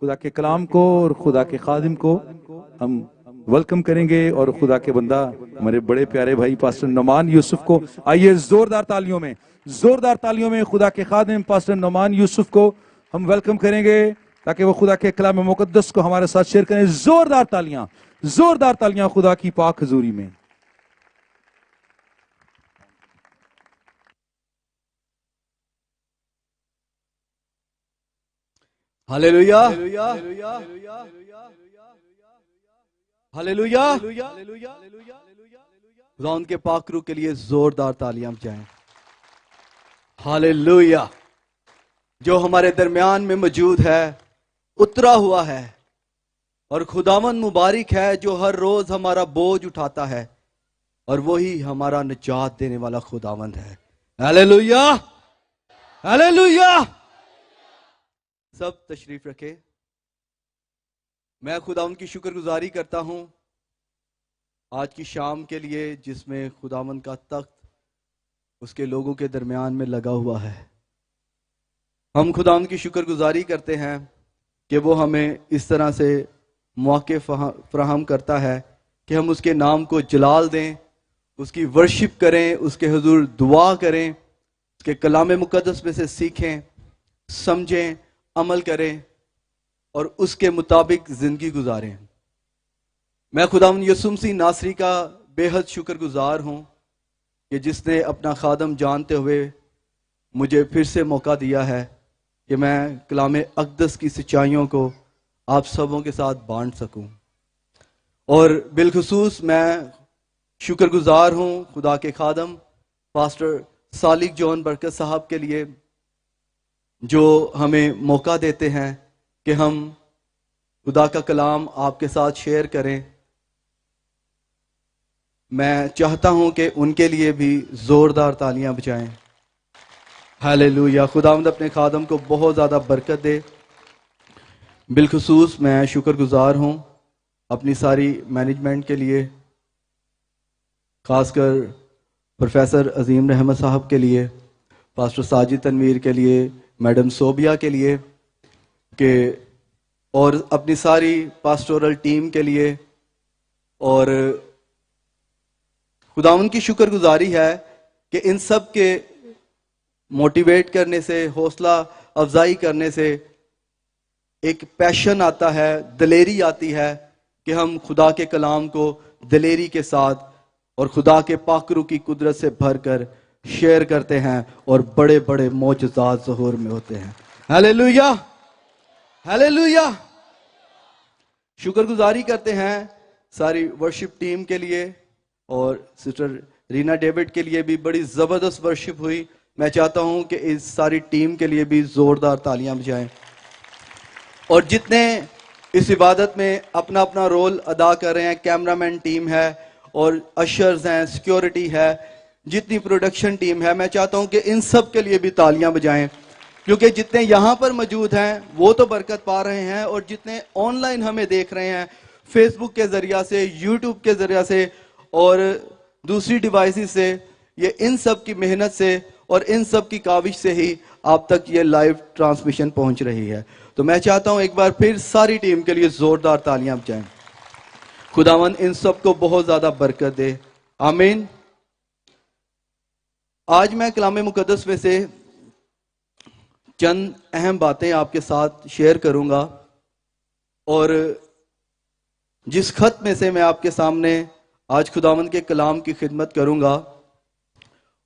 خدا کے کلام کو اور خدا کے خادم کو ہم ویلکم کریں گے، اور خدا کے بندہ ہمارے بڑے پیارے بھائی پاسٹر نعمان یوسف کو آئیے زوردار تالیوں میں خدا کے خادم پاسٹر نعمان یوسف کو ہم ویلکم کریں گے تاکہ وہ خدا کے کلام مقدس کو ہمارے ساتھ شیئر کریں۔ زوردار تالیاں خدا کی پاک حضوری میں۔ ہاللویا، ہاللویا، خدا ان کے پاک روح کے لیے زوردار تالیاں بجائیں۔ ہاللویا، جو ہمارے درمیان میں موجود ہے، اترا ہوا ہے، اور خداوند مبارک ہے جو ہر روز ہمارا بوجھ اٹھاتا ہے، اور وہی ہمارا نجات دینے والا خداوند ہے۔ Hallelujah, hallelujah. سب تشریف رکھے۔ میں خداوند کی شکر گزاری کرتا ہوں آج کی شام کے لیے، جس میں خداوند کا تخت اس کے لوگوں کے درمیان میں لگا ہوا ہے۔ ہم خداوند کی شکر گزاری کرتے ہیں کہ وہ ہمیں اس طرح سے موقع فراہم کرتا ہے کہ ہم اس کے نام کو جلال دیں، اس کی ورشپ کریں، اس کے حضور دعا کریں، اس کے کلام مقدس میں سے سیکھیں، سمجھیں، عمل کریں اور اس کے مطابق زندگی گزاریں۔ میں خداوند یسوع مسیح ناصری کا بے حد شکر گزار ہوں کہ جس نے اپنا خادم جانتے ہوئے مجھے پھر سے موقع دیا ہے کہ میں کلام اقدس کی سچائیوں کو آپ سبوں کے ساتھ بانٹ سکوں۔ اور بالخصوص میں شکر گزار ہوں خدا کے خادم پاسٹر سالک جون برکت صاحب کے لیے، جو ہمیں موقع دیتے ہیں کہ ہم خدا کا کلام آپ کے ساتھ شیئر کریں۔ میں چاہتا ہوں کہ ان کے لیے بھی زوردار تالیاں بجائیں۔ ہاللویا، خداوند اپنے خادم کو بہت زیادہ برکت دے۔ بالخصوص میں شکر گزار ہوں اپنی ساری مینجمنٹ کے لیے، خاص کر پروفیسر عظیم رحمت صاحب کے لیے، پاسٹر ساجد تنویر کے لیے، میڈم صوبیہ کے لیے، کہ اور اپنی ساری پاسٹورل ٹیم کے لیے۔ اور خداوند کی شکر گزاری ہے کہ ان سب کے موٹیویٹ کرنے سے، حوصلہ افزائی کرنے سے ایک پیشن آتا ہے، دلیری آتی ہے کہ ہم خدا کے کلام کو دلیری کے ساتھ اور خدا کے پاک روح کی قدرت سے بھر کر شیئر کرتے ہیں، اور بڑے بڑے معجزات ظہور میں ہوتے ہیں۔ Hallelujah, hallelujah. شکر گزاری کرتے ہیں ساری ورشپ ٹیم کے لیے، اور سسٹر رینا ڈیوڈ کے لیے بھی بڑی زبردست ورشپ ہوئی۔ میں چاہتا ہوں کہ اس ساری ٹیم کے لیے بھی زوردار تالیاں بجائیں۔ اور جتنے اس عبادت میں اپنا اپنا رول ادا کر رہے ہیں، کیمرامین ٹیم ہے اور اشرز ہیں، سیکیورٹی ہے، جتنی پروڈکشن ٹیم ہے، میں چاہتا ہوں کہ ان سب کے لیے بھی تالیاں بجائیں، کیونکہ جتنے یہاں پر موجود ہیں وہ تو برکت پا رہے ہیں، اور جتنے آن لائن ہمیں دیکھ رہے ہیں فیس بک کے ذریعہ سے، یوٹیوب کے ذریعہ سے اور دوسری ڈیوائسز سے، یہ ان سب کی محنت سے اور ان سب کی کاوش سے ہی آپ تک یہ لائیو ٹرانسمیشن پہنچ رہی ہے۔ تو میں چاہتا ہوں ایک بار پھر ساری ٹیم کے لیے زوردار تالیاں بجائیں۔ خداوند ان سب کو بہت زیادہ برکت دے، آمین۔ آج میں کلام مقدس میں سے چند اہم باتیں آپ کے ساتھ شیئر کروں گا، اور جس خط میں سے میں آپ کے سامنے آج خداوند کے کلام کی خدمت کروں گا،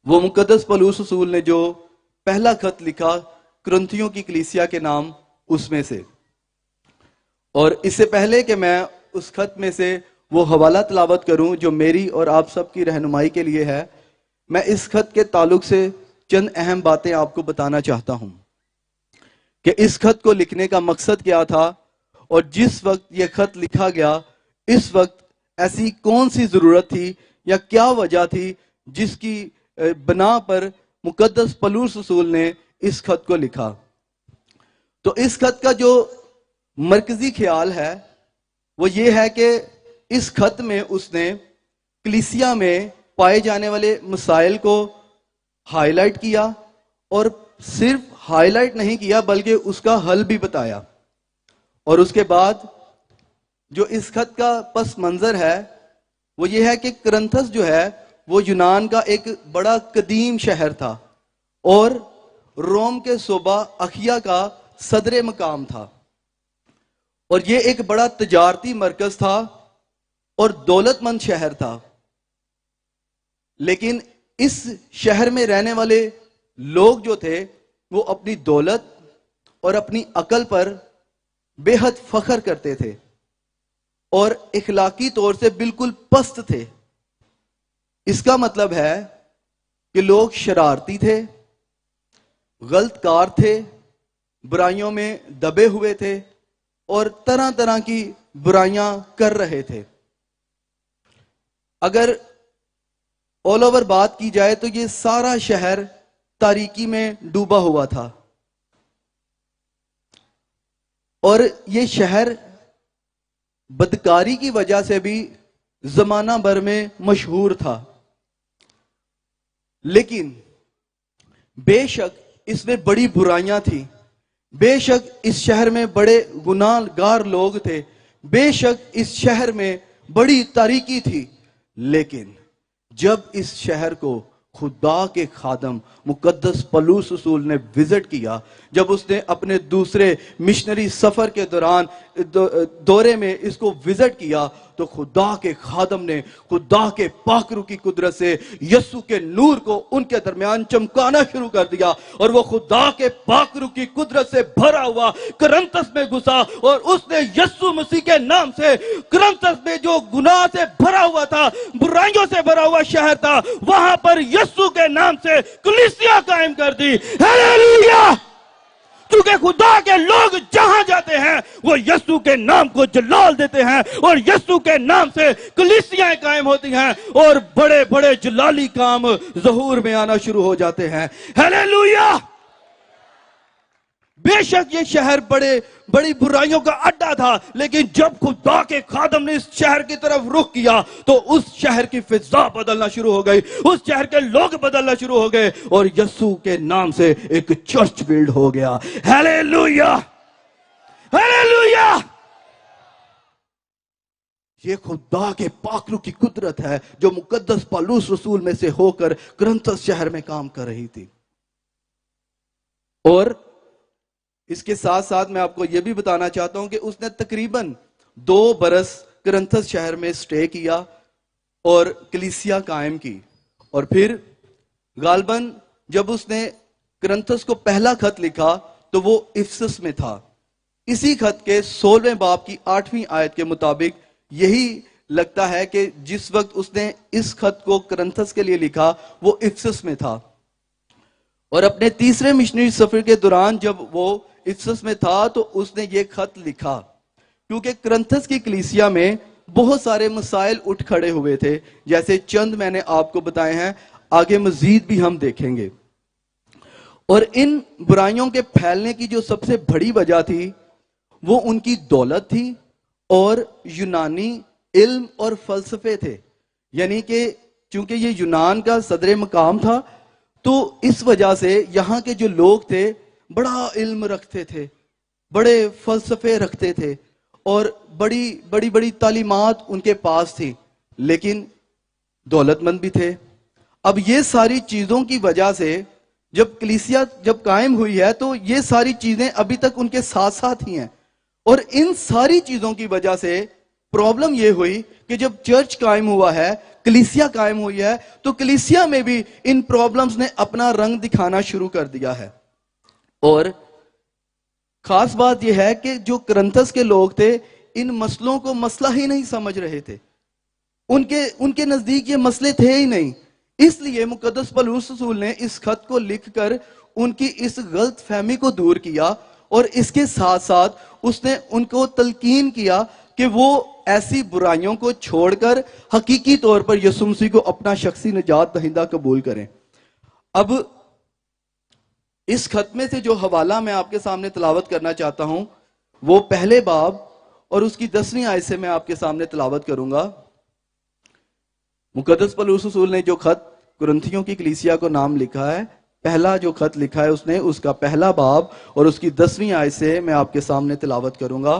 وہ مقدس پولس رسول نے جو پہلا خط لکھا کرنتھیوں کی کلیسیا کے نام، اس میں سے۔ اور اس سے پہلے کہ میں اس خط میں سے وہ حوالہ تلاوت کروں جو میری اور آپ سب کی رہنمائی کے لیے ہے، میں اس خط کے تعلق سے چند اہم باتیں آپ کو بتانا چاہتا ہوں کہ اس خط کو لکھنے کا مقصد کیا تھا، اور جس وقت یہ خط لکھا گیا اس وقت ایسی کون سی ضرورت تھی یا کیا وجہ تھی جس کی بنا پر مقدس پولس رسول نے اس خط کو لکھا۔ تو اس خط کا جو مرکزی خیال ہے وہ یہ ہے کہ اس خط میں اس نے کلیسیا میں پائے جانے والے مسائل کو ہائی لائٹ کیا، اور صرف ہائی لائٹ نہیں کیا بلکہ اس کا حل بھی بتایا۔ اور اس کے بعد جو اس خط کا پس منظر ہے وہ یہ ہے کہ کرنتھس جو ہے وہ یونان کا ایک بڑا قدیم شہر تھا اور روم کے صوبہ اخیا کا صدر مقام تھا، اور یہ ایک بڑا تجارتی مرکز تھا اور دولت مند شہر تھا. لیکن اس شہر میں رہنے والے لوگ جو تھے وہ اپنی دولت اور اپنی عقل پر بے حد فخر کرتے تھے اور اخلاقی طور سے بالکل پست تھے. اس کا مطلب ہے کہ لوگ شرارتی تھے، غلط کار تھے، برائیوں میں دبے ہوئے تھے اور طرح طرح کی برائیاں کر رہے تھے. اگر آل اوور بات کی جائے تو یہ سارا شہر تاریکی میں ڈوبا ہوا تھا اور یہ شہر بدکاری کی وجہ سے بھی زمانہ بھر میں مشہور تھا. لیکن بے شک اس میں بڑی برائیاں تھیں، بے شک اس شہر میں بڑے گناہ گار لوگ تھے، بے شک اس شہر میں بڑی تاریکی تھی. لیکن جب اس شہر کو خدا کے خادم مقدس پولس رسول نے وزٹ کیا، جب اس نے اپنے دوسرے مشنری سفر کے دوران دورے میں اس کو وزٹ کیا، تو خدا کے خادم نے خدا کے پاک روح کی قدرت سے یسوع کے نور کو ان کے درمیان چمکانا شروع کر دیا، اور وہ خدا کے پاک روح کی قدرت سے بھرا ہوا کرنتھس میں گھسا، اور اس نے یسوع مسیح کے نام سے کرنتھس میں جو گناہ سے بھرا ہوا تھا، برائیوں سے بھرا ہوا شہر تھا، وہاں پر یسوع کے نام سے کلیسیا قائم کر دی. ہیلیلویا! کیونکہ خدا کے لوگ جہاں جاتے ہیں وہ یسوع کے نام کو جلال دیتے ہیں اور یسوع کے نام سے کلیسیاں قائم ہوتی ہیں اور بڑے بڑے جلالی کام ظہور میں آنا شروع ہو جاتے ہیں. ہیلیلویا! بے شک یہ شہر بڑی برائیوں کا اڈا تھا، لیکن جب خدا کے خادم نے اس شہر کی طرف رخ کیا تو اس شہر کی فضا بدلنا شروع ہو گئی، اس شہر کے لوگ بدلنا شروع ہو گئے اور یسوع کے نام سے ایک چرچ بلڈ ہو گیا. ہیلیلویا! ہیلیلویا! یہ خدا کے پاک روح کی قدرت ہے جو مقدس پولس رسول میں سے ہو کر کرنتھس شہر میں کام کر رہی تھی. اور اس کے ساتھ ساتھ میں آپ کو یہ بھی بتانا چاہتا ہوں کہ اس نے تقریباً 2 برس کرنتھس شہر میں سٹے کیا اور کلیسیا قائم کی، اور پھر غالباً جب اس نے کرنتھس کو پہلا خط لکھا تو وہ افسس میں تھا. اسی خط کے 16ویں باب کی 8ویں آیت کے مطابق یہی لگتا ہے کہ جس وقت اس نے اس خط کو کرنتھس کے لیے لکھا وہ افسس میں تھا. اور اپنے تیسرے مشنری سفر کے دوران جب وہ افسس میں تھا تو اس نے یہ خط لکھا، کیونکہ کرنتھس کی کلیسیا میں بہت سارے مسائل اٹھ کھڑے ہوئے تھے، جیسے چند میں نے آپ کو بتائے ہیں، آگے مزید بھی ہم دیکھیں گے. اور ان برائیوں کے پھیلنے کی جو سب سے بڑی وجہ تھی وہ ان کی دولت تھی اور یونانی علم اور فلسفے تھے. یعنی کہ چونکہ یہ یونان کا صدر مقام تھا تو اس وجہ سے یہاں کے جو لوگ تھے بڑا علم رکھتے تھے، بڑے فلسفے رکھتے تھے اور بڑی تعلیمات ان کے پاس تھی، لیکن دولت مند بھی تھے. اب یہ ساری چیزوں کی وجہ سے جب کلیسیا قائم ہوئی ہے تو یہ ساری چیزیں ابھی تک ان کے ساتھ ساتھ ہی ہیں، اور ان ساری چیزوں کی وجہ سے پرابلم یہ ہوئی کہ جب چرچ قائم ہوا ہے، کلیسیا قائم ہوئی ہے، تو کلیسیا میں بھی ان پرابلمز نے اپنا رنگ دکھانا شروع کر دیا ہے. اور خاص بات یہ ہے کہ جو کرنتھس کے لوگ تھے ان مسئلوں کو مسئلہ ہی نہیں سمجھ رہے تھے، ان کے نزدیک یہ مسئلے تھے ہی نہیں. اس لیے مقدس پولس رسول نے اس خط کو لکھ کر ان کی اس غلط فہمی کو دور کیا، اور اس کے ساتھ ساتھ اس نے ان کو تلقین کیا کہ وہ ایسی برائیوں کو چھوڑ کر حقیقی طور پر یسوع مسیح کو اپنا شخصی نجات دہندہ قبول کریں. اب اس خط میں سے جو حوالہ میں آپ کے سامنے تلاوت کرنا چاہتا ہوں وہ پہلے باب اور اس کی 10ویں آیت سے میں آپ کے سامنے تلاوت کروں گا. مقدس پولس رسول نے جو خط کرنتھیوں کی کلیسیا کو نام لکھا ہے، پہلا جو خط لکھا ہے اس نے، اس کا پہلا باب اور اس کی 10ویں آیت سے میں آپ کے سامنے تلاوت کروں گا.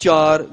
4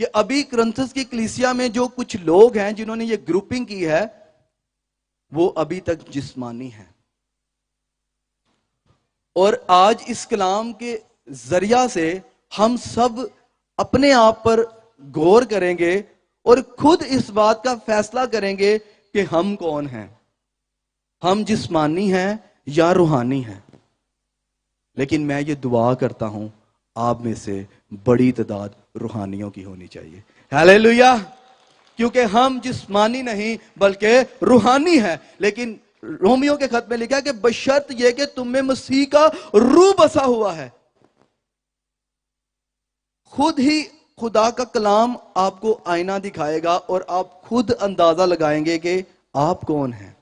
کہ ابھی کرنتھس کی کلیسیا میں جو کچھ لوگ ہیں جنہوں نے یہ گروپنگ کی ہے وہ ابھی تک جسمانی ہیں. اور آج اس کلام کے ذریعہ سے ہم سب اپنے آپ پر غور کریں گے اور خود اس بات کا فیصلہ کریں گے کہ ہم کون ہیں, ہم جسمانی ہیں یا روحانی ہیں. لیکن میں یہ دعا کرتا ہوں آپ میں سے بڑی تعداد روحانیوں کی ہونی چاہیے. ہیلیلویا. کیونکہ ہم جسمانی نہیں بلکہ روحانی ہیں. لیکن رومیو کے خط میں لکھا کہ بشرط یہ کہ تم میں مسیح کا روح بسا ہوا ہے. خود ہی خدا کا کلام آپ کو آئینہ دکھائے گا اور آپ خود اندازہ لگائیں گے کہ آپ کون ہیں.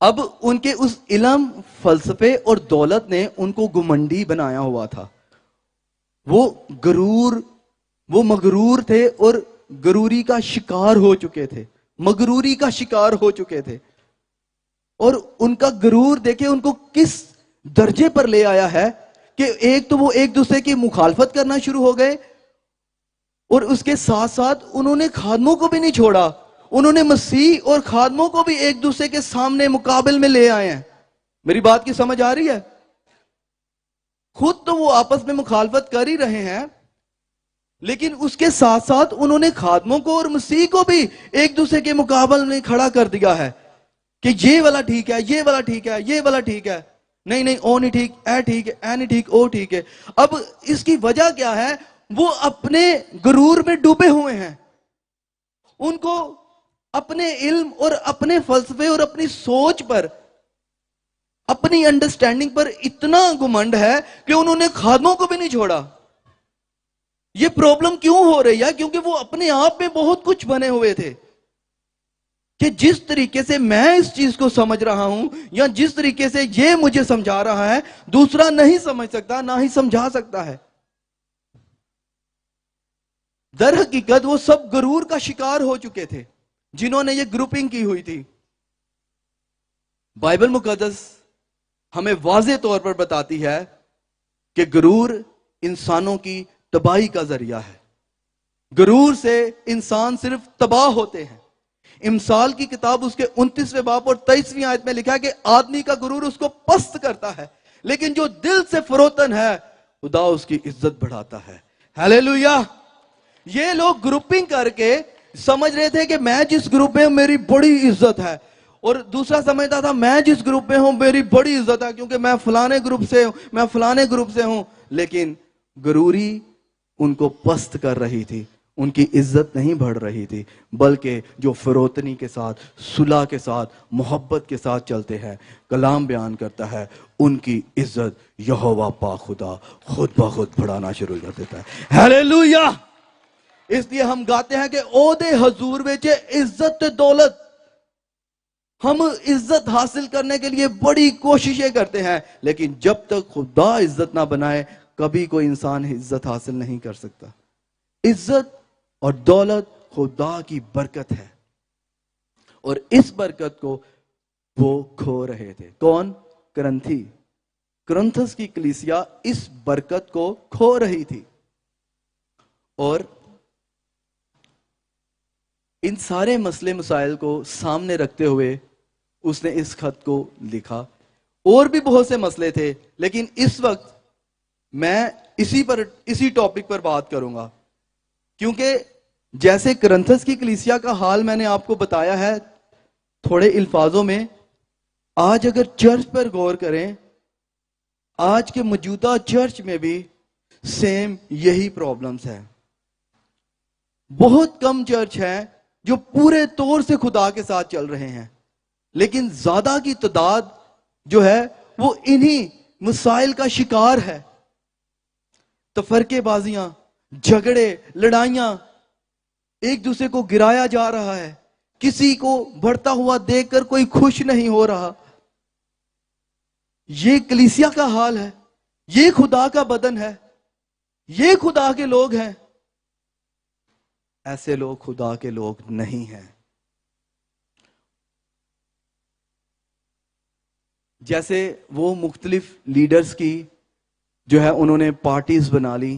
اب ان کے اس علم, فلسفے اور دولت نے ان کو گمنڈی بنایا ہوا تھا. وہ مغرور تھے اور غروری کا شکار ہو چکے تھے, مغروری کا شکار ہو چکے تھے. اور ان کا غرور دیکھیں ان کو کس درجے پر لے آیا ہے کہ ایک تو وہ ایک دوسرے کی مخالفت کرنا شروع ہو گئے, اور اس کے ساتھ ساتھ انہوں نے خادموں کو بھی نہیں چھوڑا. انہوں نے مسیح اور خادموں کو بھی ایک دوسرے کے سامنے مقابل میں لے آئے ہیں. میری بات کی سمجھ آ رہی ہے؟ خود تو وہ آپس میں مخالفت کر ہی رہے ہیں, لیکن اس کے ساتھ ساتھ انہوں نے خادموں کو اور مسیح کو بھی ایک دوسرے کے مقابل میں کھڑا کر دیا ہے کہ یہ والا ٹھیک ہے, یہ والا ٹھیک ہے, یہ والا ٹھیک ہے, نہیں او نہیں ٹھیک, اے ٹھیک ہے, اے نہیں ٹھیک, او ٹھیک ہے. اب اس کی وجہ کیا ہے؟ وہ اپنے غرور میں ڈوبے ہوئے ہیں. ان کو اپنے علم اور اپنے فلسفے اور اپنی سوچ پر, اپنی انڈرسٹینڈنگ پر اتنا گھمنڈ ہے کہ انہوں نے خادموں کو بھی نہیں چھوڑا. یہ پرابلم کیوں ہو رہی ہے؟ کیونکہ وہ اپنے آپ میں بہت کچھ بنے ہوئے تھے کہ جس طریقے سے میں اس چیز کو سمجھ رہا ہوں یا جس طریقے سے یہ مجھے سمجھا رہا ہے دوسرا نہیں سمجھ سکتا, نہ ہی سمجھا سکتا ہے. در حقیقت وہ سب غرور کا شکار ہو چکے تھے جنہوں نے یہ گروپنگ کی ہوئی تھی. بائبل مقدس ہمیں واضح طور پر بتاتی ہے کہ غرور انسانوں کی تباہی کا ذریعہ ہے. غرور سے انسان صرف تباہ ہوتے ہیں. امثال کی کتاب اس کے 29ویں باب اور 23ویں آیت میں لکھا ہے کہ آدمی کا غرور اس کو پست کرتا ہے, لیکن جو دل سے فروتن ہے خدا اس کی عزت بڑھاتا ہے. ہیلیلویا. یہ لوگ گروپنگ کر کے سمجھ رہے تھے کہ میں جس گروپ میں ہوں میری بڑی عزت ہے, اور دوسرا سمجھتا تھا میں جس گروپ میں ہوں میری بڑی عزت ہے کیونکہ میں فلانے گروپ سے ہوں, میں فلانے گروپ سے ہوں. لیکن غروری ان کو پست کر رہی تھی, ان کی عزت نہیں بڑھ رہی تھی, بلکہ جو فروتنی کے ساتھ, صلح کے ساتھ, محبت کے ساتھ چلتے ہیں, کلام بیان کرتا ہے ان کی عزت یہوہ پاک خدا خود بخود بڑھانا شروع کر دیتا ہے. ہیلیلویا. اس لیے ہم گاتے ہیں کہ عہدے حضور وچ عزت دولت. ہم عزت حاصل کرنے کے لیے بڑی کوششیں کرتے ہیں, لیکن جب تک خدا عزت نہ بنائے کبھی کوئی انسان عزت حاصل نہیں کر سکتا. عزت اور دولت خدا کی برکت ہے, اور اس برکت کو وہ کھو رہے تھے. کون؟ کرنتھس کی کلیسیا اس برکت کو کھو رہی تھی. اور ان سارے مسئلے مسائل کو سامنے رکھتے ہوئے اس نے اس خط کو لکھا. اور بھی بہت سے مسئلے تھے, لیکن اس وقت میں اسی ٹاپک پر بات کروں گا, کیونکہ جیسے کرنتھس کی کلیسیا کا حال میں نے آپ کو بتایا ہے تھوڑے الفاظوں میں, آج اگر چرچ پر غور کریں, آج کے موجودہ چرچ میں بھی سیم یہی پرابلمز ہیں. بہت کم چرچ ہیں جو پورے طور سے خدا کے ساتھ چل رہے ہیں, لیکن زیادہ کی تعداد جو ہے وہ انہی مسائل کا شکار ہے. تفرقے بازیاں, جھگڑے, لڑائیاں, ایک دوسرے کو گرایا جا رہا ہے, کسی کو بڑھتا ہوا دیکھ کر کوئی خوش نہیں ہو رہا. یہ کلیسیا کا حال ہے, یہ خدا کا بدن ہے, یہ خدا کے لوگ ہیں. ایسے لوگ خدا کے لوگ نہیں ہیں. جیسے وہ مختلف لیڈرز کی جو ہے انہوں نے پارٹیز بنا لی,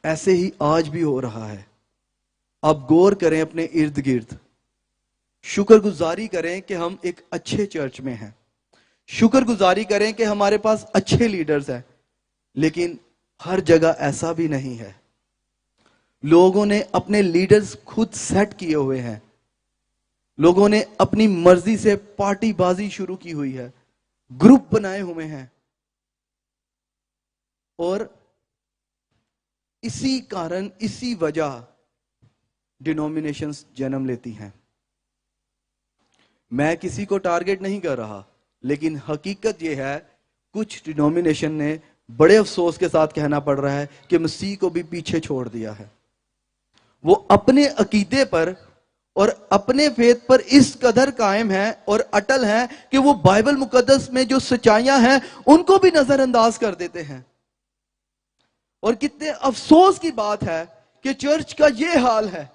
ایسے ہی آج بھی ہو رہا ہے. آپ غور کریں اپنے ارد گرد, شکر گزاری کریں کہ ہم ایک اچھے چرچ میں ہیں, شکر گزاری کریں کہ ہمارے پاس اچھے لیڈرز ہیں, لیکن ہر جگہ ایسا بھی نہیں ہے. لوگوں نے اپنے لیڈرز خود سیٹ کیے ہوئے ہیں, لوگوں نے اپنی مرضی سے پارٹی بازی شروع کی ہوئی ہے, گروپ بنائے ہوئے ہیں, اور اسی کارن, اسی وجہ ڈینومینیشنز جنم لیتی ہیں. میں کسی کو ٹارگٹ نہیں کر رہا, لیکن حقیقت یہ ہے کچھ ڈینومینیشن نے بڑے افسوس کے ساتھ کہنا پڑ رہا ہے کہ مسیح کو بھی پیچھے چھوڑ دیا ہے. وہ اپنے عقیدے پر اور اپنے فیتھ پر اس قدر قائم ہیں اور اٹل ہیں کہ وہ بائبل مقدس میں جو سچائیاں ہیں ان کو بھی نظر انداز کر دیتے ہیں. اور کتنے افسوس کی بات ہے کہ چرچ کا یہ حال ہے.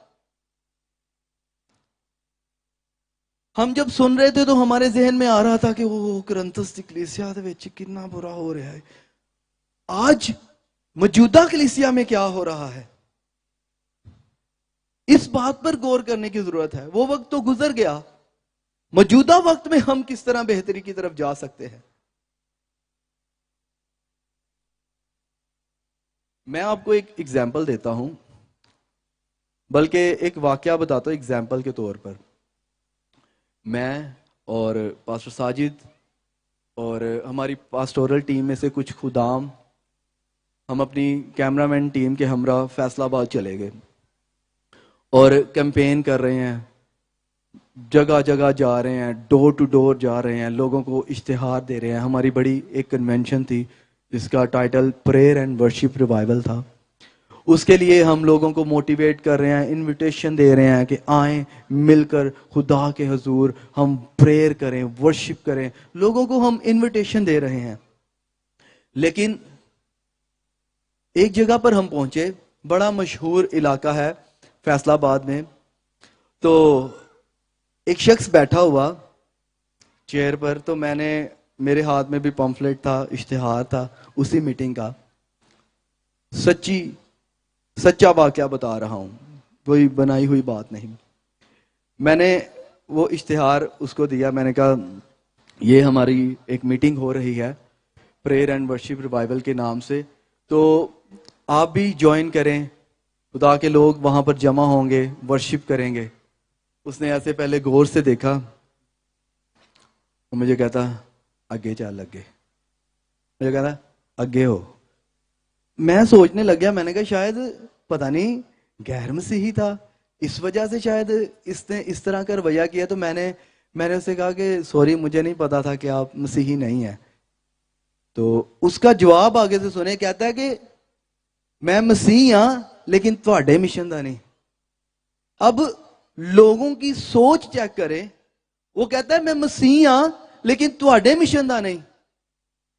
ہم جب سن رہے تھے تو ہمارے ذہن میں آ رہا تھا کہ وہ کرنتھس دی کلیسیا دے وچ کتنا برا ہو رہا ہے. آج موجودہ کلیسیا میں کیا ہو رہا ہے, اس بات پر غور کرنے کی ضرورت ہے. وہ وقت تو گزر گیا, موجودہ وقت میں ہم کس طرح بہتری کی طرف جا سکتے ہیں. میں آپ کو ایک ایگزامپل دیتا ہوں, بلکہ ایک واقعہ بتاتا ہوں ایگزامپل کے طور پر. میں اور پاسٹر ساجد اور ہماری پاسٹورل ٹیم میں سے کچھ خدام, ہم اپنی کیمرہ مین ٹیم کے ہمراہ فیصل آباد چلے گئے اور کیمپین کر رہے ہیں, جگہ جگہ جا رہے ہیں, ڈور ٹو ڈور جا رہے ہیں, لوگوں کو اشتہار دے رہے ہیں. ہماری بڑی ایک کنونشن تھی جس کا title prayer and worship revival تھا. اس کے لیے ہم لوگوں کو موٹیویٹ کر رہے ہیں, انویٹیشن دے رہے ہیں کہ آئیں مل کر خدا کے حضور ہم پریئر کریں, ورشپ کریں. لوگوں کو ہم انویٹیشن دے رہے ہیں. لیکن ایک جگہ پر ہم پہنچے, بڑا مشہور علاقہ ہے فیصل آباد میں. تو ایک شخص بیٹھا ہوا چیئر پر, تو میں نے, میرے ہاتھ میں بھی پمفلٹ تھا, اشتہار تھا اسی میٹنگ کا. سچا واقعہ بتا رہا ہوں, کوئی بنائی ہوئی بات نہیں. میں نے وہ اشتہار اس کو دیا, میں نے کہا یہ ہماری ایک میٹنگ ہو رہی ہے پریئر اینڈ ورشپ ریوائول کے نام سے, تو آپ بھی جوائن کریں, خدا کے لوگ وہاں پر جمع ہوں گے, ورشپ کریں گے. اس نے ایسے پہلے غور سے دیکھا, مجھے کہتا اگے چل لگے, مجھے کہتا اگے ہو. میں سوچنے لگ گیا, میں نے کہا شاید پتہ نہیں غیر مسیحی تھا, اس وجہ سے شاید اس نے اس طرح کا رویہ کیا. تو میں نے اس سے کہا کہ سوری, مجھے نہیں پتا تھا کہ آپ مسیحی نہیں ہیں. تو اس کا جواب آگے سے سنے, کہتا ہے کہ میں مسیح ہاں لیکن تواڈے مشن دا نہیں. اب لوگوں کی سوچ چیک کریں, وہ کہتا ہے میں مسیح ہاں لیکن تواڈے مشن دا نہیں.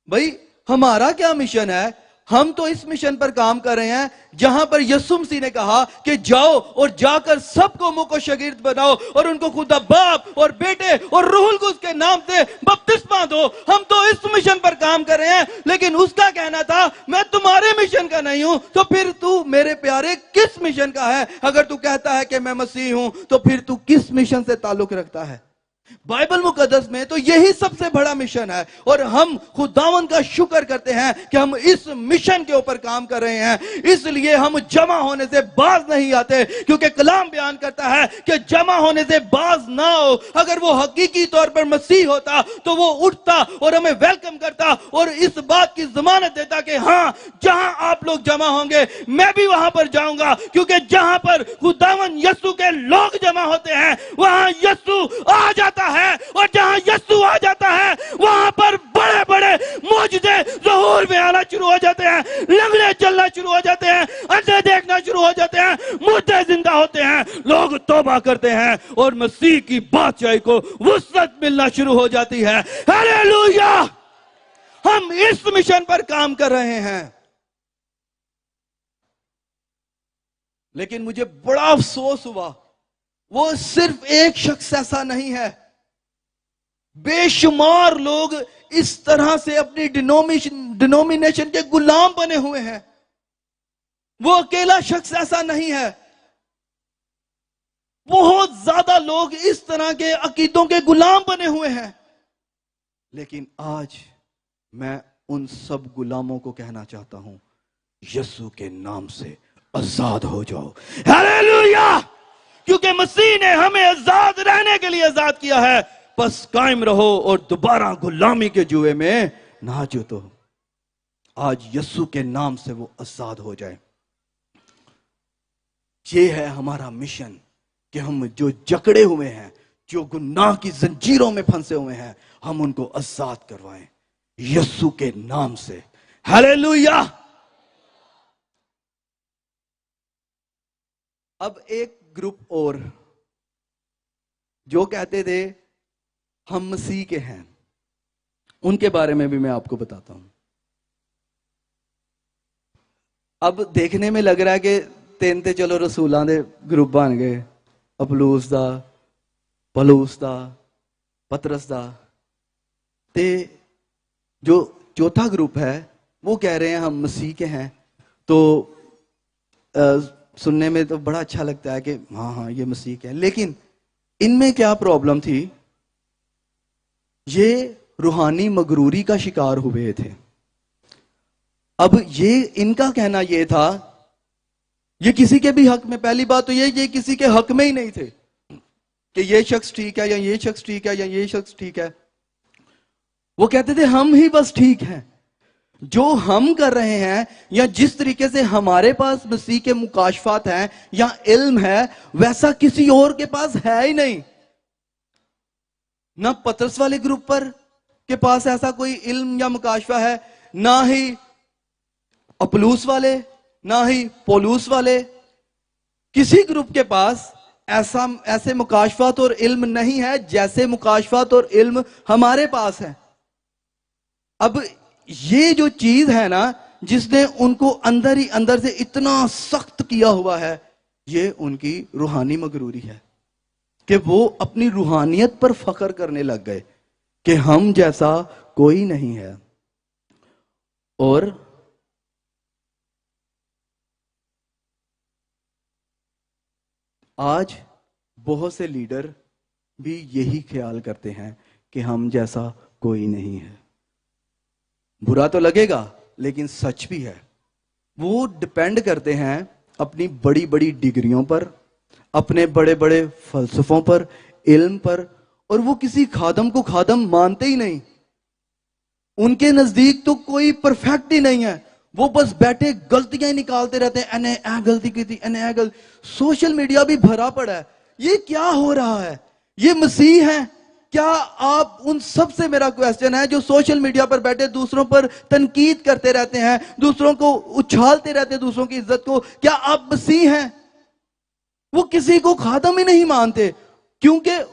بھائی ہمارا کیا مشن ہے؟ ہم تو اس مشن پر کام کر رہے ہیں جہاں پر یسوع مسیح نے کہا کہ جاؤ اور جا کر سب کو منہ کو شاگرد بناؤ اور ان کو خدا باپ اور بیٹے اور روح القدس کے نام سے بپتسمہ دو. ہم تو اس مشن پر کام کر رہے ہیں, لیکن اس کا کہنا تھا میں تمہارے مشن کا نہیں ہوں. تو پھر تو میرے پیارے کس مشن کا ہے؟ اگر تو کہتا ہے کہ میں مسیح ہوں تو پھر تو کس مشن سے تعلق رکھتا ہے؟ بائبل مقدس میں تو یہی سب سے بڑا مشن ہے, اور ہم خداوند کا شکر کرتے ہیں کہ ہم اس مشن کے اوپر کام کر رہے ہیں. اس لیے ہم جمع ہونے سے باز نہیں آتے, کیونکہ کلام بیان کرتا ہے کہ جمع ہونے سے باز نہ ہو. اگر وہ حقیقی طور پر مسیح ہوتا تو وہ اٹھتا اور ہمیں ویلکم کرتا اور اس بات کی ضمانت دیتا کہ ہاں جہاں آپ لوگ جمع ہوں گے میں بھی وہاں پر جاؤں گا, کیونکہ جہاں پر خداوند یسوع کے لوگ جمع ہوتے ہیں وہاں یسوع آ جاتا ہے, اور جہاں یسوع آ جاتا ہے وہاں پر بڑے بڑے معجزے ظہور میں آنا شروع ہو جاتے ہیں, لنگڑے چلنا شروع ہو جاتے ہیں, اندھے دیکھنا شروع ہو جاتے ہیں, مردے زندہ ہوتے ہیں, لوگ توبہ کرتے ہیں اور مسیح کی بادشاہی کو وسعت ملنا شروع ہو جاتی ہے. ہیلیلویا! ہم اس مشن پر کام کر رہے ہیں. لیکن مجھے بڑا افسوس ہوا, وہ صرف ایک شخص ایسا نہیں ہے, بے شمار لوگ اس طرح سے اپنی ڈینومینیشن کے غلام بنے ہوئے ہیں. وہ اکیلا شخص ایسا نہیں ہے. بہت زیادہ لوگ اس طرح کے عقیدوں کے غلام بنے ہوئے ہیں. لیکن آج میں ان سب غلاموں کو کہنا چاہتا ہوں، یسوع کے نام سے آزاد ہو جاؤ. ہیلیلویا! کیونکہ مسیح نے ہمیں آزاد رہنے کے لیے آزاد کیا ہے. بس قائم رہو اور دوبارہ غلامی کے جوئے میں نہ جوتو. آج یسوع کے نام سے وہ آزاد ہو جائے. یہ ہے ہمارا مشن کہ ہم جو جکڑے ہوئے ہیں، جو گناہ کی زنجیروں میں پھنسے ہوئے ہیں، ہم ان کو آزاد کروائیں یسوع کے نام سے. ہیلیلویا! اب ایک گروپ اور جو کہتے تھے ہم مسیح کے ہیں، ان کے بارے میں بھی میں آپ کو بتاتا ہوں. اب دیکھنے میں لگ رہا ہے کہ تین تے چلو رسولاں دے گروپ بن گئے، اپلوس دا، پولوس دا، پترس دا. تے جو چوتھا گروپ ہے وہ کہہ رہے ہیں ہم مسیح کے ہیں. تو سننے میں تو بڑا اچھا لگتا ہے کہ ہاں یہ مسیح کے ہیں. لیکن ان میں کیا پرابلم تھی؟ یہ روحانی مغروری کا شکار ہوئے تھے. اب یہ ان کا کہنا یہ تھا، یہ کسی کے بھی حق میں، پہلی بات تو یہ کسی کے حق میں ہی نہیں تھے کہ یہ شخص ٹھیک ہے یا یہ شخص ٹھیک ہے یا یہ شخص ٹھیک ہے. وہ کہتے تھے ہم ہی بس ٹھیک ہیں. جو ہم کر رہے ہیں یا جس طریقے سے ہمارے پاس مسیح کے مکاشفات ہیں یا علم ہے، ویسا کسی اور کے پاس ہے ہی نہیں. نہ پترس والے گروپ پر کے پاس ایسا کوئی علم یا مکاشفہ ہے، نہ ہی اپلوس والے، نہ ہی پولوس والے. کسی گروپ کے پاس ایسے مکاشفات اور علم نہیں ہے جیسے مکاشفات اور علم ہمارے پاس ہے. اب یہ جو چیز ہے نا، جس نے ان کو اندر ہی اندر سے اتنا سخت کیا ہوا ہے، یہ ان کی روحانی مغروری ہے کہ وہ اپنی روحانیت پر فخر کرنے لگ گئے کہ ہم جیسا کوئی نہیں ہے. اور آج بہت سے لیڈر بھی یہی خیال کرتے ہیں کہ ہم جیسا کوئی نہیں ہے. برا تو لگے گا لیکن سچ بھی ہے. وہ ڈپینڈ کرتے ہیں اپنی بڑی بڑی ڈگریوں پر، اپنے بڑے بڑے فلسفوں پر، علم پر، اور وہ کسی خادم کو خادم مانتے ہی نہیں. ان کے نزدیک تو کوئی پرفیکٹ ہی نہیں ہے. وہ بس بیٹھے غلطیاں نکالتے رہتے ہیں، اے غلطی کی تھی، اے غلطی. سوشل میڈیا بھی بھرا پڑا ہے. یہ کیا ہو رہا ہے؟ یہ مسیح ہے کیا؟ آپ ان سب سے میرا کویسچن ہے جو سوشل میڈیا پر بیٹھے دوسروں پر تنقید کرتے رہتے ہیں، دوسروں کو اچھالتے رہتے ہیں، دوسروں کی عزت کو. کیا آپ مسیح ہیں؟ وہ کسی کو خادم ہی نہیں مانتے کیونکہ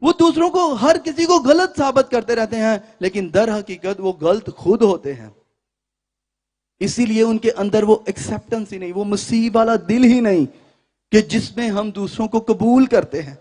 وہ دوسروں کو، ہر کسی کو غلط ثابت کرتے رہتے ہیں، لیکن در حقیقت وہ غلط خود ہوتے ہیں. اسی لیے ان کے اندر وہ ایکسپٹنس ہی نہیں، وہ مسیح والا دل ہی نہیں کہ جس میں ہم دوسروں کو قبول کرتے ہیں.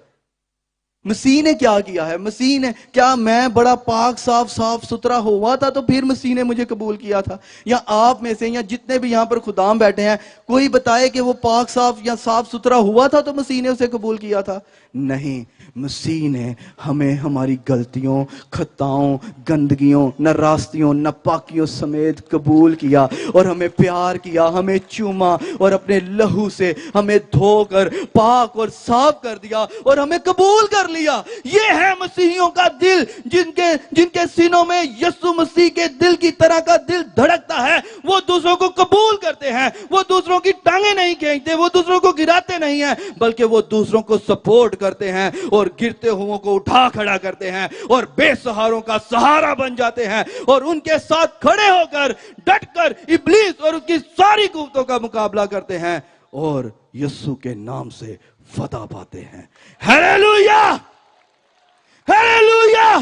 مسیح نے کیا کیا ہے؟ مسیح نے کیا، میں بڑا پاک صاف ستھرا ہوا تھا تو پھر مسیح نے مجھے قبول کیا تھا؟ یا آپ میں سے یا جتنے بھی یہاں پر خدام بیٹھے ہیں، کوئی بتائے کہ وہ پاک صاف یا صاف ستھرا ہوا تھا تو مسیح نے اسے قبول کیا تھا؟ نہیں. مسیح نے ہمیں ہماری غلطیوں، خطاؤں، گندگیوں، ناراستیوں، ناپاکیوں سمیت قبول کیا اور ہمیں پیار کیا، ہمیں چوما اور اپنے لہو سے ہمیں دھو کر پاک اور صاف کر دیا اور ہمیں قبول کر لیا. یہ ہے مسیحیوں کا دل، جن کے سینوں میں یسوع مسیح کے دل کی طرح کا دل دھڑکتا ہے. وہ دوسروں کو قبول کرتے ہیں، وہ دوسروں کی ٹانگیں نہیں کھینچتے، وہ دوسروں کو گراتے نہیں ہیں، بلکہ وہ دوسروں کو سپورٹ کرتے ہیں اور گرتے ہوئوں کو اٹھا کھڑا کرتے ہیں اور بے سہاروں کا سہارا بن جاتے ہیں اور ان کے ساتھ کھڑے ہو کر ڈٹ کر ابلیس اور اس کی ساری قوتوں کا مقابلہ کرتے ہیں اور یسوع کے نام سے فتح پاتے ہیں. ہیلیلویا! ہیلیلویا!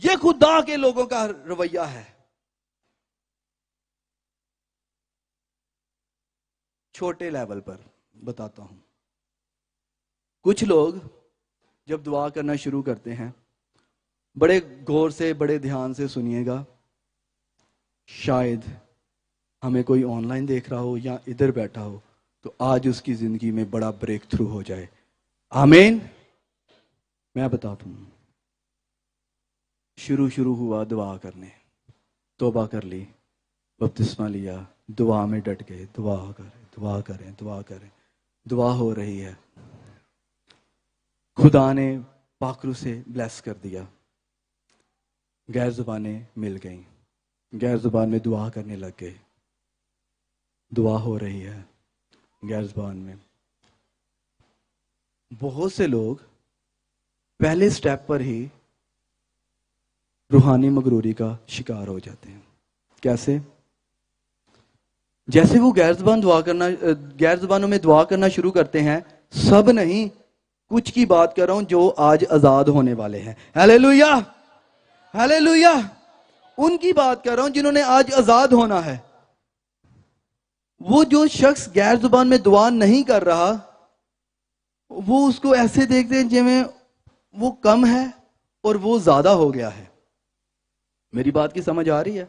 یہ خدا کے لوگوں کا رویہ ہے. چھوٹے لیول پر بتاتا ہوں. کچھ لوگ جب دعا کرنا شروع کرتے ہیں، بڑے غور سے، بڑے دھیان سے سنیے گا، شاید ہمیں کوئی آن لائن دیکھ رہا ہو یا ادھر بیٹھا ہو تو آج اس کی زندگی میں بڑا بریک تھرو ہو جائے. آمین. میں بتاتا ہوں، شروع ہوا دعا کرنے، توبہ کر لی، بپتسمہ لیا، دعا میں ڈٹ گئے، دعا کریں. دعا ہو رہی ہے، خدا نے پاکرو سے بلیس کر دیا، غیر زبانیں مل گئیں، غیر زبان میں دعا کرنے لگ گئے. دعا ہو رہی ہے غیر زبان میں. بہت سے لوگ پہلے سٹیپ پر ہی روحانی مغروری کا شکار ہو جاتے ہیں. کیسے؟ جیسے وہ غیر زبانوں میں دعا کرنا شروع کرتے ہیں. سب نہیں، کچھ کی بات کر رہا ہوں جو آج آزاد ہونے والے ہیں. Hallelujah, hallelujah. ان کی بات کر رہا ہوں جنہوں نے آج آزاد ہونا ہے. وہ جو شخص غیر زبان میں دعا نہیں کر رہا، وہ اس کو ایسے دیکھتے ہیں جویں وہ کم ہے اور وہ زیادہ ہو گیا ہے. میری بات کی سمجھ آ رہی ہے؟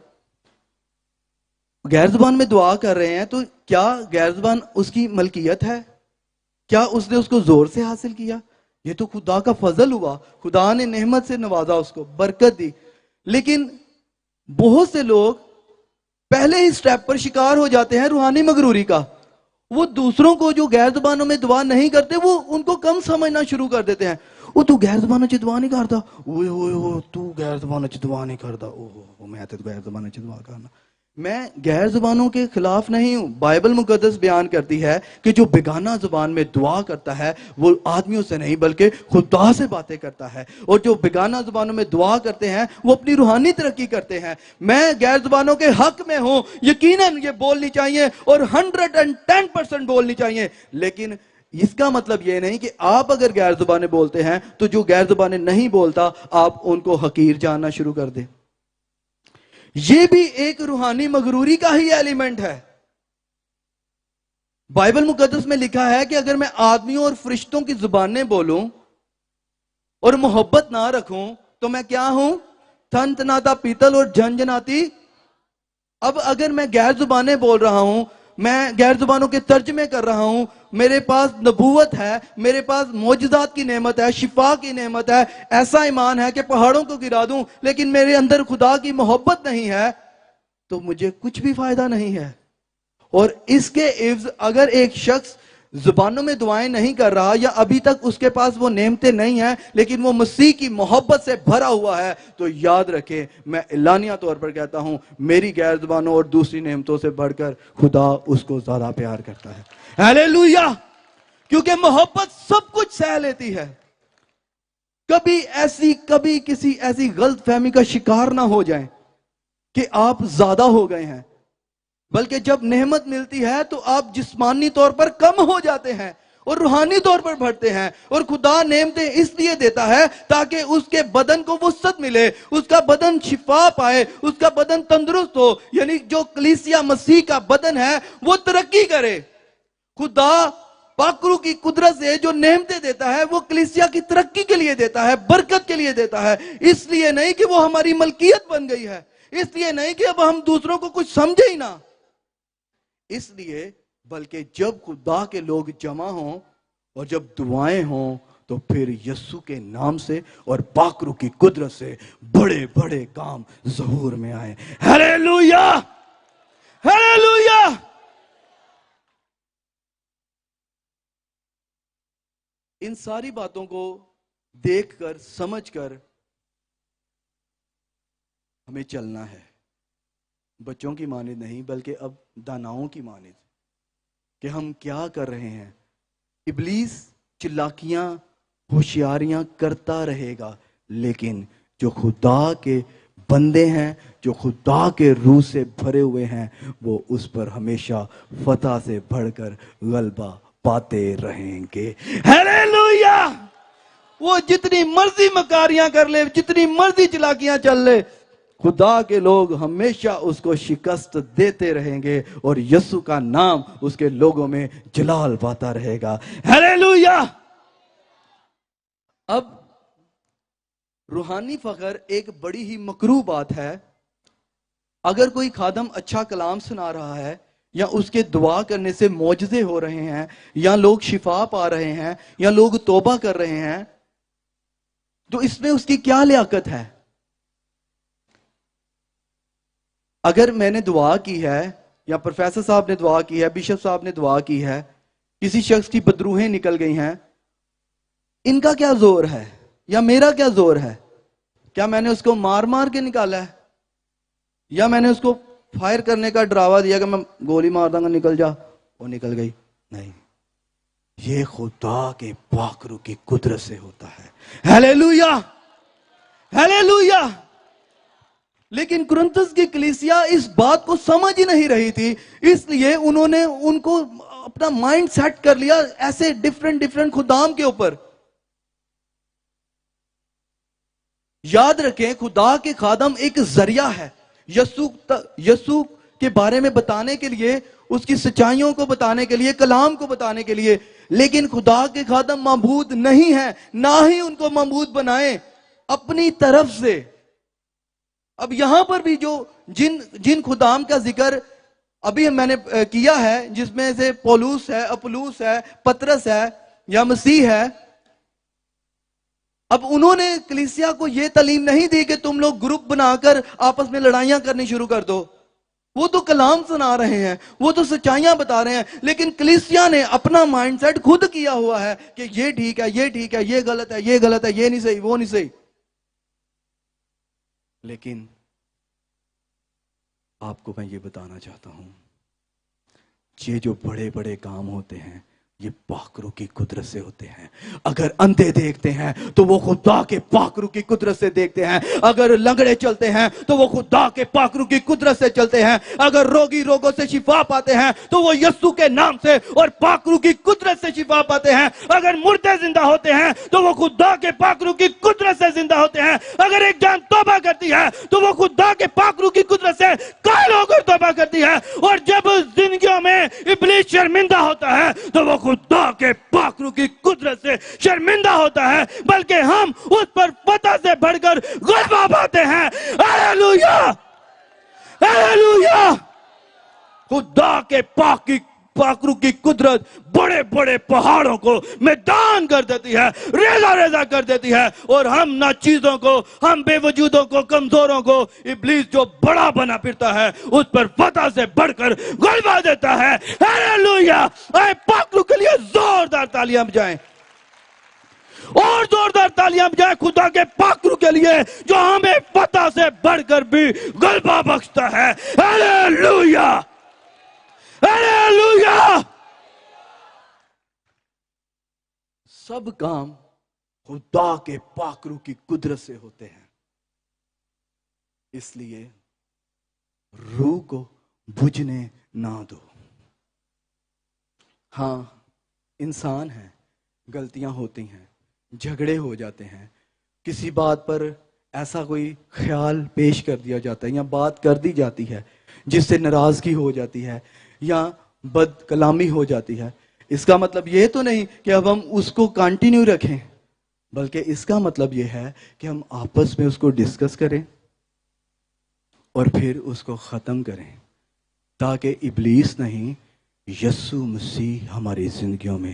غیر زبان میں دعا کر رہے ہیں تو کیا غیر زبان اس کی ملکیت ہے؟ کیا اس نے اس کو زور سے حاصل کیا؟ یہ تو خدا کا فضل ہوا، خدا نے نعمت سے نوازا، اس کو برکت دی. لیکن بہت سے لوگ پہلے ہی سٹیپ پر شکار ہو جاتے ہیں روحانی مغروری کا. وہ دوسروں کو جو غیر زبانوں میں دعا نہیں کرتے، وہ ان کو کم سمجھنا شروع کر دیتے ہیں. وہ تو غیر زبانوں چ دعا نہیں کرتا، اوہ تو غیر زبانوں چ دعا نہیں کرتا، اوہ میں تو غیر زبانوں چ دعا کرنا. میں غیر زبانوں کے خلاف نہیں ہوں. بائبل مقدس بیان کرتی ہے کہ جو بیگانہ زبان میں دعا کرتا ہے وہ آدمیوں سے نہیں بلکہ خدا سے باتیں کرتا ہے. اور جو بیگانہ زبانوں میں دعا کرتے ہیں وہ اپنی روحانی ترقی کرتے ہیں. میں غیر زبانوں کے حق میں ہوں، یقیناً یہ بولنی چاہیے اور 110% بولنی چاہیے. لیکن اس کا مطلب یہ نہیں کہ آپ اگر غیر زبانیں بولتے ہیں تو جو غیر زبانیں نہیں بولتا آپ ان کو حقیر جاننا شروع کر دیں. یہ بھی ایک روحانی مغروری کا ہی ایلیمنٹ ہے. بائبل مقدس میں لکھا ہے کہ اگر میں آدمیوں اور فرشتوں کی زبانیں بولوں اور محبت نہ رکھوں تو میں کیا ہوں؟ تھن تناتا پیتل اور جھنجھناتی. اب اگر میں غیر زبانیں بول رہا ہوں، میں غیر زبانوں کے ترجمے کر رہا ہوں، میرے پاس نبوت ہے، میرے پاس معجزات کی نعمت ہے، شفا کی نعمت ہے، ایسا ایمان ہے کہ پہاڑوں کو گرا دوں، لیکن میرے اندر خدا کی محبت نہیں ہے تو مجھے کچھ بھی فائدہ نہیں ہے. اور اس کے عوض اگر ایک شخص زبانوں میں دعائیں نہیں کر رہا یا ابھی تک اس کے پاس وہ نعمتیں نہیں ہیں لیکن وہ مسیح کی محبت سے بھرا ہوا ہے، تو یاد رکھیں، میں اعلانیہ طور پر کہتا ہوں، میری غیر زبانوں اور دوسری نعمتوں سے بڑھ کر خدا اس کو زیادہ پیار کرتا ہے. ہیلیلویا. کیونکہ محبت سب کچھ سہ لیتی ہے. کبھی کسی ایسی غلط فہمی کا شکار نہ ہو جائیں کہ آپ زیادہ ہو گئے ہیں، بلکہ جب نعمت ملتی ہے تو آپ جسمانی طور پر کم ہو جاتے ہیں اور روحانی طور پر بڑھتے ہیں. اور خدا نعمتیں اس لیے دیتا ہے تاکہ اس کے بدن کو وسعت ملے، اس کا بدن شفا پائے، اس کا بدن تندرست ہو. یعنی جو کلیسیا مسیح کا بدن ہے وہ ترقی کرے. خدا پاکرو کی قدرت سے جو نعمتیں دیتا ہے وہ کلیسیا کی ترقی کے لیے دیتا ہے، برکت کے لیے دیتا ہے. اس لیے نہیں کہ وہ ہماری ملکیت بن گئی ہے، اس لیے نہیں کہ اب ہم دوسروں کو کچھ سمجھے ہی نہ، اس لیے بلکہ جب خدا کے لوگ جمع ہوں اور جب دعائیں ہوں تو پھر یسوع کے نام سے اور پاکرو کی قدرت سے بڑے بڑے کام ظہور میں آئیں. Hallelujah, hallelujah. ان ساری باتوں کو دیکھ کر سمجھ کر ہمیں چلنا ہے، بچوں کی مانند نہیں بلکہ اب داناؤں کی مانند، کہ ہم کیا کر رہے ہیں. ابلیس چلاکیاں ہوشیاریاں کرتا رہے گا، لیکن جو خدا کے بندے ہیں، جو خدا کے روح سے بھرے ہوئے ہیں، وہ اس پر ہمیشہ فتح سے بڑھ کر غلبہ پاتے رہیں گے. ہیلیلویا. وہ جتنی مرضی مکاریاں کر لے، جتنی مرضی چلاکیاں چل لے، خدا کے لوگ ہمیشہ اس کو شکست دیتے رہیں گے اور یسوع کا نام اس کے لوگوں میں جلال پاتا رہے گا. ہیلیلویا. اب روحانی فخر ایک بڑی ہی مکروہ بات ہے اگر کوئی خادم اچھا کلام سنا رہا ہے یا اس کے دعا کرنے سے معجزے ہو رہے ہیں یا لوگ شفا پا رہے ہیں یا لوگ توبہ کر رہے ہیں تو اس میں اس کی کیا لیاقت ہے؟ اگر میں نے دعا کی ہے یا پروفیسر صاحب نے دعا کی ہے، بشپ صاحب نے دعا کی ہے، کسی شخص کی بدروہیں نکل گئی ہیں، ان کا کیا زور ہے یا میرا کیا زور ہے؟ کیا میں نے اس کو مار مار کے نکالا ہے یا میں نے اس کو فائر کرنے کا ڈراوا دیا کہ میں گولی مار دوں گا نکل جا، وہ نکل گئی؟ نہیں، یہ خدا کے پاک روح کی قدرت سے ہوتا ہے۔ Hallelujah, hallelujah. لیکن کرنتھس کی کلیسیا اس بات کو سمجھ ہی نہیں رہی تھی، اس لیے انہوں نے ان کو اپنا مائنڈ سیٹ کر لیا ایسے ڈیفرنٹ خدام کے اوپر۔ یاد رکھیں خدا کے خادم ایک ذریعہ ہے یسوع کے بارے میں بتانے کے لیے، اس کی سچائیوں کو بتانے کے لیے، کلام کو بتانے کے لیے، لیکن خدا کے خادم معبود نہیں ہیں، نہ ہی ان کو معبود بنائیں اپنی طرف سے۔ اب یہاں پر بھی جو جن خدام کا ذکر ابھی میں نے کیا ہے، جس میں سے پولوس ہے، اپولوس ہے، پترس ہے یا مسیح ہے، اب انہوں نے کلیسیا کو یہ تعلیم نہیں دی کہ تم لوگ گروپ بنا کر آپس میں لڑائیاں کرنی شروع کر دو۔ وہ تو کلام سنا رہے ہیں، وہ تو سچائیاں بتا رہے ہیں، لیکن کلیسیا نے اپنا مائنڈ سیٹ خود کیا ہوا ہے کہ یہ ٹھیک ہے، یہ ٹھیک ہے، یہ غلط ہے، یہ غلط ہے، یہ نہیں صحیح، وہ نہیں صحیح۔ لیکن آپ کو میں یہ بتانا چاہتا ہوں، یہ جو بڑے بڑے کام ہوتے ہیں یہ پاک روح کی قدرت سے ہوتے ہیں۔ اگر اندھے دیکھتے ہیں تو وہ خدا کے پاک روح کی قدرت سے دیکھتے ہیں، اگر لنگڑے چلتے ہیں تو وہ خدا کے پاک روح کی قدرت سے چلتے ہیں، اگر روگی روگوں سے شفا پاتے ہیں تو وہ یسوع کے نام سے اور پاک روح کی قدرت سے شفا پاتے ہیں، اگر مردے زندہ ہوتے ہیں تو وہ خدا کے پاک روح کی قدرت سے زندہ ہوتے ہیں، اگر ایک جان توبہ کرتی ہے تو وہ خدا کے پاک روح کی قدرت سے قائل ہو کر توبہ کرتی ہے، اور جب زندگیوں میں ابلیس شرمندہ ہوتا ہے تو وہ خدا کے پاک روح کی قدرت سے شرمندہ ہوتا ہے، بلکہ ہم اس پر فتح سے بڑھ کر غلبہ پاتے ہیں۔ Hallelujah, hallelujah. خدا کے پاک روح کی قدرت بڑے بڑے پہاڑوں کو میدان کر دیتی ہے، ریزہ ریزہ کر دیتی ہے، اور ہم نہ چیزوں کو، ہم بے وجودوں کو، کمزوروں کو ابلیس جو بڑا بنا پھرتا ہے اس پر فتح سے بڑھ کر غلبہ دیتا ہے۔ ہیلیلویا۔ اے پاک روح کے لیے زوردار تالیاں بجائیں، اور زوردار تالیاں بجائیں خدا کے پاک روح کے لیے جو ہمیں فتح سے بڑھ کر بھی غلبہ بخشتا ہے۔ Hallelujah, hallelujah. سب کام خدا کے پاک روح کی قدرت سے ہوتے ہیں، اس لیے روح کو بجھنے نہ دو۔ ہاں، انسان ہیں، غلطیاں ہوتی ہیں، جھگڑے ہو جاتے ہیں، کسی بات پر ایسا کوئی خیال پیش کر دیا جاتا ہے یا بات کر دی جاتی ہے جس سے ناراضگی ہو جاتی ہے یا بد کلامی ہو جاتی ہے۔ اس کا مطلب یہ تو نہیں کہ اب ہم اس کو کنٹینیو رکھیں، بلکہ اس کا مطلب یہ ہے کہ ہم آپس میں اس کو ڈسکس کریں اور پھر اس کو ختم کریں، تاکہ ابلیس نہیں، یسوع مسیح ہماری زندگیوں میں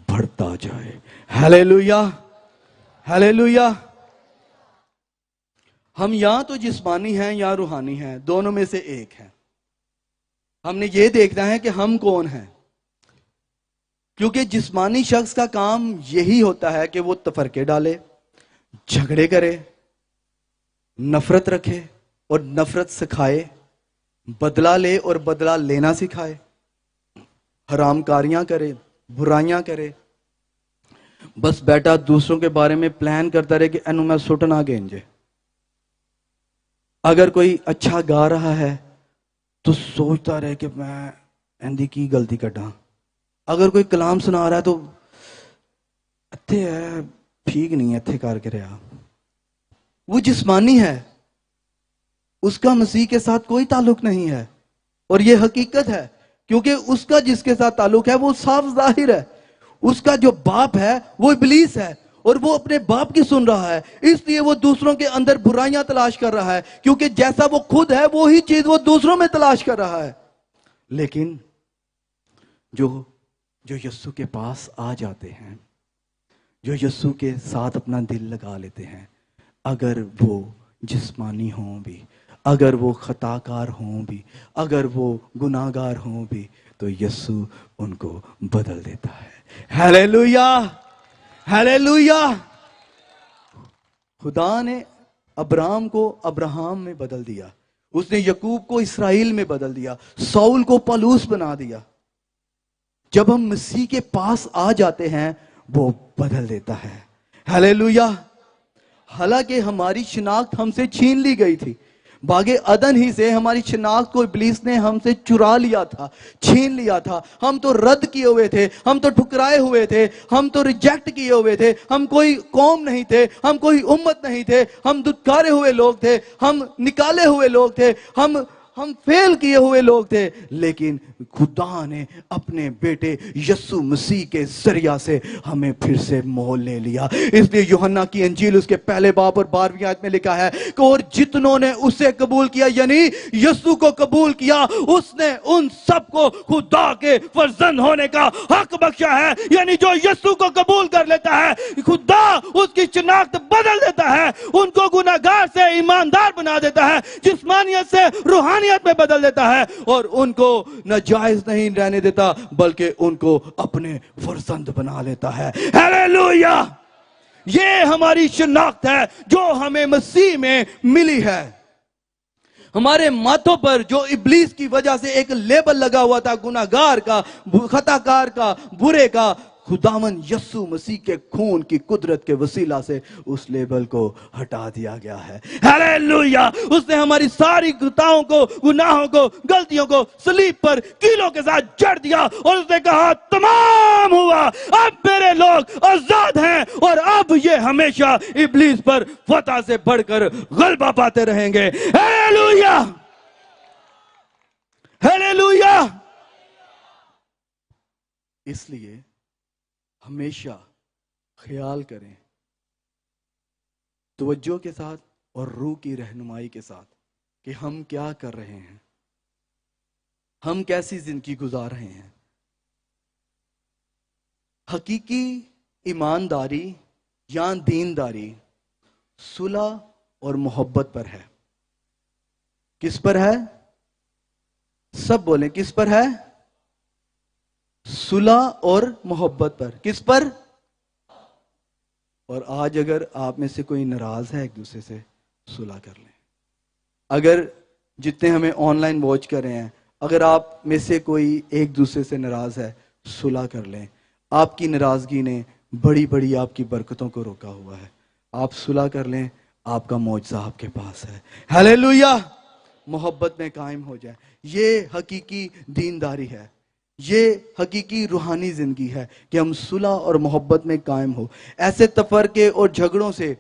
بڑھتا جائے۔ Hallelujah, hallelujah. ہم یا تو جسمانی ہیں یا روحانی ہیں، دونوں میں سے ایک ہے۔ ہم نے یہ دیکھنا ہے کہ ہم کون ہیں، کیونکہ جسمانی شخص کا کام یہی ہوتا ہے کہ وہ تفرقے ڈالے، جھگڑے کرے، نفرت رکھے اور نفرت سکھائے، بدلہ لے اور بدلہ لینا سکھائے، حرام کاریاں کرے، برائیاں کرے، بس بیٹا دوسروں کے بارے میں پلان کرتا رہے کہ اینو میں سٹنا گینجے۔ اگر کوئی اچھا گا رہا ہے تو سوچتا رہے کہ میں اندھی کی غلطی کٹا۔ اگر کوئی کلام سنا رہا ہے تو اتھے ہے ٹھیک نہیں ہے، اتھے کر کے رہا۔ وہ جسمانی ہے، اس کا مسیح کے ساتھ کوئی تعلق نہیں ہے، اور یہ حقیقت ہے، کیونکہ اس کا جس کے ساتھ تعلق ہے وہ صاف ظاہر ہے۔ اس کا جو باپ ہے وہ ابلیس ہے، اور وہ اپنے باپ کی سن رہا ہے، اس لیے وہ دوسروں کے اندر برائیاں تلاش کر رہا ہے، کیونکہ جیسا وہ خود ہے وہی چیز وہ دوسروں میں تلاش کر رہا ہے۔ لیکن جو یسوع کے پاس آ جاتے ہیں، جو یسوع کے ساتھ اپنا دل لگا لیتے ہیں، اگر وہ جسمانی ہوں بھی، اگر وہ خطا کار ہوں بھی، اگر وہ گناہ گار ہوں بھی، تو یسوع ان کو بدل دیتا ہے۔ Hallelujah, hallelujah. خدا نے ابرام کو ابراہم میں بدل دیا، اس نے یعقوب کو اسرائیل میں بدل دیا، ساؤل کو پالوس بنا دیا۔ جب ہم مسیح کے پاس آ جاتے ہیں وہ بدل دیتا ہے۔ ہیلیلویا۔ حالانکہ ہماری شناخت ہم سے چھین لی گئی تھی، باغ عدن ہی سے ہماری شناخت کو ابلیس نے ہم سے چرا لیا تھا، چھین لیا تھا۔ ہم تو رد کیے ہوئے تھے، ہم تو ٹھکرائے ہوئے تھے، ہم تو ریجیکٹ کیے ہوئے تھے، ہم کوئی قوم نہیں تھے، ہم کوئی امت نہیں تھے، ہم دھتکارے ہوئے لوگ تھے، ہم نکالے ہوئے لوگ تھے، ہم فیل کیے ہوئے لوگ تھے۔ لیکن خدا نے اپنے بیٹے یسوع مسیح کے ذریعہ سے ہمیں پھر سے مول لے لیا۔ اس لیے یوحنا کی انجیل اس کے پہلے باب اور 12ویں آیت میں لکھا ہے کہ اور جتنوں نے اسے قبول کیا، یعنی یسوع کو قبول کیا، اس نے ان سب کو خدا کے فرزند ہونے کا حق بخشا ہے۔ یعنی جو یسوع کو قبول کر لیتا ہے، خدا اس کی شناخت بدل دیتا ہے، ان کو گناہ گار سے ایماندار بنا دیتا ہے، جسمانیت سے روحانیت میں بدل دیتا ہے، اور ان کو ناجائز نہیں رہنے دیتا بلکہ ان کو اپنے فرزند بنا لیتا ہے۔ ہیلیلویا۔ یہ ہماری شناخت ہے جو ہمیں مسیح میں ملی ہے۔ ہمارے ماتھوں پر جو ابلیس کی وجہ سے ایک لیبل لگا ہوا تھا، گناہ گار کا، خطا کار کا، برے کا، خداوند یسوع مسیح کے خون کی قدرت کے وسیلہ سے اس لیبل کو ہٹا دیا گیا ہے۔ ہیلیلویا۔ اس نے ہماری ساری خطاؤں کو، گناہوں کو، غلطیوں کو صلیب پر کیلوں کے ساتھ جڑ دیا، اور اس نے کہا تمام ہوا، اب میرے لوگ آزاد ہیں، اور اب یہ ہمیشہ ابلیس پر فتح سے بڑھ کر غلبہ پاتے رہیں گے۔ Hallelujah, hallelujah. اس لیے ہمیشہ خیال کریں، توجہ کے ساتھ اور روح کی رہنمائی کے ساتھ، کہ ہم کیا کر رہے ہیں، ہم کیسی زندگی گزار رہے ہیں۔ حقیقی ایمانداری یا دینداری صلح اور محبت پر ہے۔ کس پر ہے؟ سب بولیں، کس پر ہے؟ صلح اور محبت پر۔ کس پر؟ اور آج اگر آپ میں سے کوئی ناراض ہے ایک دوسرے سے، صلح کر لیں۔ اگر جتنے ہمیں آن لائن واچ کر رہے ہیں، اگر آپ میں سے کوئی ایک دوسرے سے ناراض ہے، صلح کر لیں۔ آپ کی ناراضگی نے بڑی بڑی آپ کی برکتوں کو روکا ہوا ہے۔ آپ صلح کر لیں، آپ کا معجزہ آپ کے پاس ہے۔ ہیلیلویا۔ محبت میں قائم ہو جائے۔ یہ حقیقی دینداری ہے، یہ حقیقی روحانی زندگی ہے کہ ہم صلح اور محبت میں قائم ہو۔ ایسے تفرقے اور جھگڑوں سے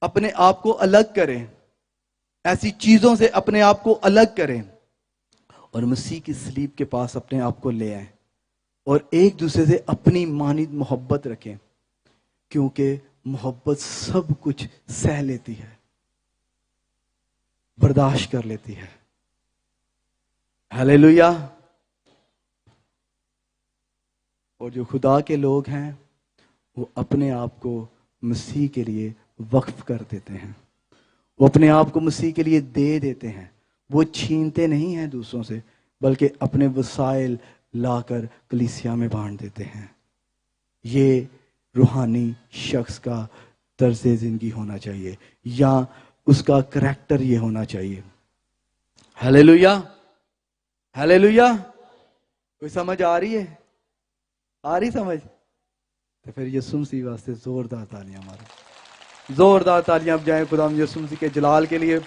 اپنے آپ کو الگ کریں، ایسی چیزوں سے اپنے آپ کو الگ کریں، اور مسیح کی صلیب کے پاس اپنے آپ کو لے آئیں، اور ایک دوسرے سے اپنی مانند محبت رکھیں، کیونکہ محبت سب کچھ سہ لیتی ہے، برداشت کر لیتی ہے۔ ہیلیلویا۔ اور جو خدا کے لوگ ہیں وہ اپنے آپ کو مسیح کے لیے وقف کر دیتے ہیں، وہ اپنے آپ کو مسیح کے لیے دے دیتے ہیں۔ وہ چھینتے نہیں ہیں دوسروں سے، بلکہ اپنے وسائل لا کر کلیسیا میں بانٹ دیتے ہیں۔ یہ روحانی شخص کا طرز زندگی ہونا چاہیے، یا اس کا کریکٹر یہ ہونا چاہیے۔ Hallelujah, hallelujah. کوئی سمجھ آ رہی ہے؟ آ رہی سمجھ؟ تو پھر یسوع مسیح واسطے زوردار تالیاں مارو، زوردار تالیاں اب جائیں خدا یسوع مسیح کے جلال کے لیے۔